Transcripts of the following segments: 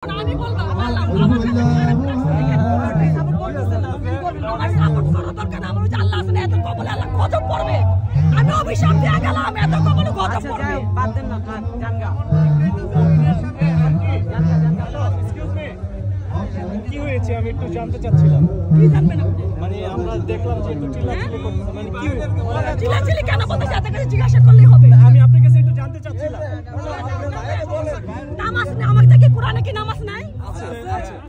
আমি বলবো আল্লাহ আমার কাছে সাপোর্ট করতেছে না আমার সাপোর্ট করার দরকার আমার যে আল্লাহ আছে না এত কবলে আল্লাহ গজব পড়বে আমি অভিশাপ দিয়ে গেলাম এত কবলে গজব পড়বে বাদ দেন না জানগা কি হয়েছে আমি একটু জানতে চাচ্ছিলাম কি জানবেন আপনি মানে আমরা দেখলাম যে একটু চিল্লাচিল্লি করতেছে মানে কি চিল্লাচিল্লি কেন করতেছে এত কিছু জিজ্ঞাসা করলেই হবে আমি আপনার কাছে একটু জানতে চাচ্ছিলাম নামাজ নেই আমাদের কি কোরআনে কি নামাজ নাই আছে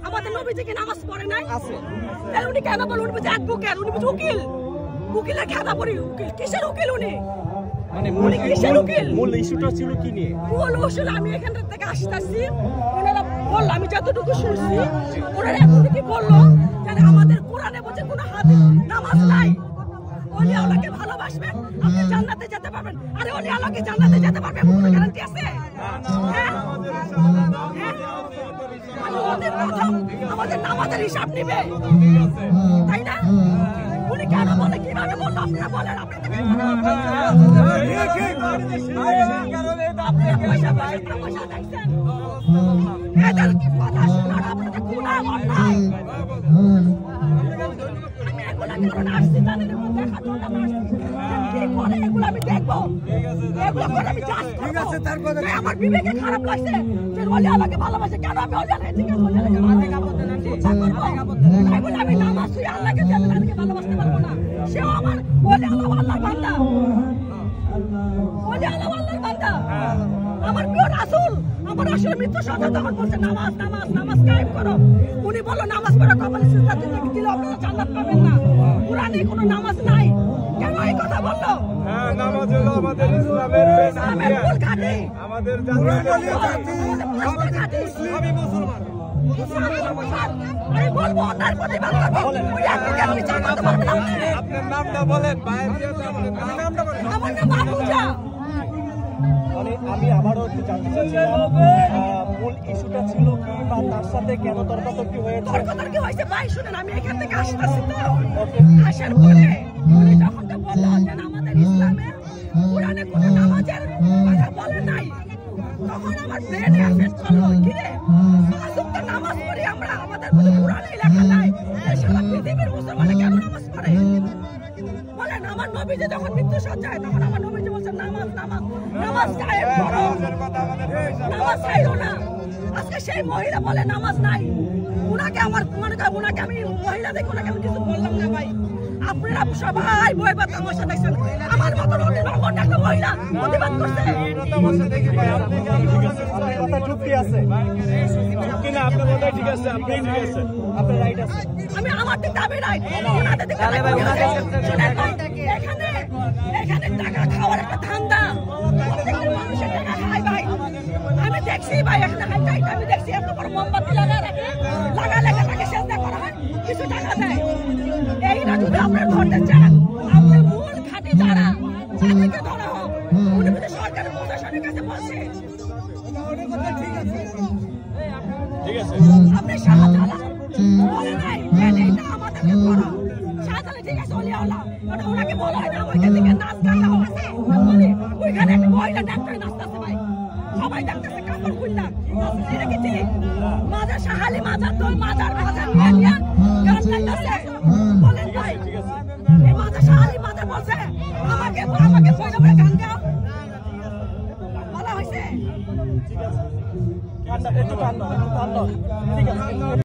আমাদের নবীজি কি নামাজ পড়ে নাই আছে তাহলে উনি কেন বলেন উনি বুঝে অ্যাডভোকেট উনি বুঝে উকিল উকিলের খেতা পড়ি উকিল কিসের উকিল উনি মানে উনি কিসের উকিল মূল ইস্যুটা ছিল কি নিয়ে মূল ইস্যু আমি এখান থেকে আসতেছি ওনারা বললো আমি যতটুকু শুনছি ওনারা এখন কি বললো যে আমাদের কোরআনে বলছে কোনো হাদিস নামাজ নাই ওলি আল্লাহকে ভালোবাসবে আপনি জান্নাতে যেতে পারবেন আরে ওলি আল্লাহকে জান্নাতে যেতে পারবে এমন কোনো গ্যারান্টি আছে আমাদের নামাজের হিসাব নিবে তাই না উনি কেন বলে কিভাবে বললো আপনারা বলেন এদের কি কথা শোনার আপনাদের গুনাহ অন্যায় আমি এগুলা কারণ আসছি জানেন দেখার জন্য কি করে এগুলো আমি দেখবো এগুলো করে আমি জাজ করবো আমার বিবেকে খারাপ লাগছে যে ওলি আল্লাহকে ভালোবাসে কেন আমি ওলি আল্লাহ ঠিক আছে ওলি আল্লাহকে ভালোবাসি আমি নামাজ পড়ি আল্লাহকে দিয়ে আল্লাহকে ভালোবাসতে পারবো না সেও আমার ওলি আল্লাহর বান্দা ওলি আল্লাহর বান্দা আমার প্রিয় রাসূল আমার রাসূলের মৃত্যু সত্ত্বেও তখন বলছে নামাজ নামাজ নামাজ কায়েম করো উনি বলল নামাজ পড়া কবলে সিজদা দিলে আপনারা জান্নাত পাবেন না কোরআনে কোনো নামাজ নাই কেন এই কথা বললো হ্যাঁ নামাজ হলো আমাদের ইসলামের মূল ঘাঁটি আমাদের জাতীয় ঘাঁটি আমি মুসলমান আমি বলবো অন্যায় প্রতিবাদ করবো ওই একটাকে বিচার করতে পারবেন আপনার নামটা বলেন নামটা বলেন আমার নাম আবুজা মানে আমি আবারও একটু জানতে চাচ্ছিলাম মূল ইস্যুটা ছিল কি বা তার সাথে কেন তর্কাতর্কি হয়েছে তর্কাতর্কি হয়েছে ভাই শুনেন আমি এখান থেকে আসতেছি তো আসার পরে উনি যখন তো বললো যে আমাদের ইসলামে কোরআনে কোনো নামাজের কথা বলে নাই তখন আমার ব্রেনে এফেক্ট করলো কি রে আসুক তো নামাজ পড়ি আমরা আমাদের কোনো কোরআনে লেখা নাই সারা পৃথিবীর মুসলমানে কেন নামাজ পড়ে বলেন আমার নবীজি যখন মৃত্যু সজ্জায় তখন আমার নবীজি বলছেন নামাজ নামাজ নামাজ কায়েম করো নামাজ ছাইরো না আজকে সেই মহিলা বলে নামাজ নাই উনাকে আমার মনে হয় উনাকে আমি মহিলা দেখে উনাকে আমি কিছু বললাম না ভাই আপনারা সবাই বই বা তামাশা দেখছেন আমার মতো অন্য একটা মহিলা প্রতিবাদ করছে কথা যুক্তি আছে যুক্তি না আপনার কথাই ঠিক আছে আপনি ঠিক আছে আপনার রাইট আছে আমি আমার দিক দাবি রাইট ওনাদের দিক দাবি এখানে এখানে টাকা খাওয়ার একটা ধান্দা প্রত্যেকটা মানুষের টাকা খায় ভাই আমি দেখছি ভাই এখানে হাইটাইট আমি দেখছি এত বড় মোমবাতি লাগালে তাকে চেষ্টা করা হয় কিছু টাকা দেয় এইটা যদি আপনার ধরতে চান আপনার মূল ঘাটে যারা তাদেরকে ধরা হোক উনি যদি সরকারের প্রশাসনের কাছে বলছে ঠিক আছে আপনি শাহজালাল বলে নাই এটা আমাদেরকে করো শাহজালাল ঠিক আছে ওলি আল্লাহ ওটা ওনাকে বলা হয় না ওইখান থেকে নাচ গান হচ্ছে ওইখানে একটা মহিলা ডাক্তার নাচতেছে ভাই সবাই ডাক্তারছে কাপড় খুললাম এটা কি ঠিক মাজার শাহালি মাজার তো মাজার নিয়ে গান গাইতেছে বলেন ভাই এই মাজার শাহালি মাজার বলছে আমাকে ফোন করে গান গাও বলা হয়েছে ঠিক আছে একটু ঠান্ডা ঠিক আছে